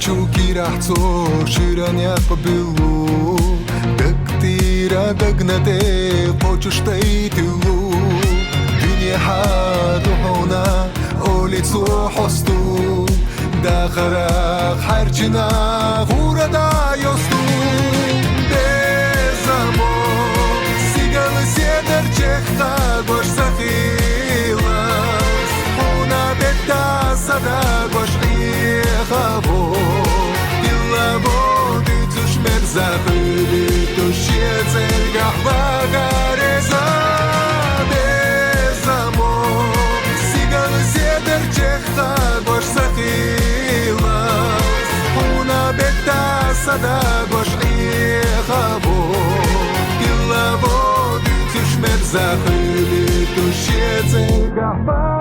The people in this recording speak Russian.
чуки рахцо шираняк побилу дактира дагнате почуштай тилу дуния хадуна олицо хосту дахарах харчина хурада ёсту безамо сигал седер чехта гош сахила хуна бетта сада гош хavo dilavo ditush merzakli tushietzel gahvagareza bezamo sigal seder chekha gosh sakhila una betta sada gosh khavo dilavo ditush merzakli tushietzel gahvagareza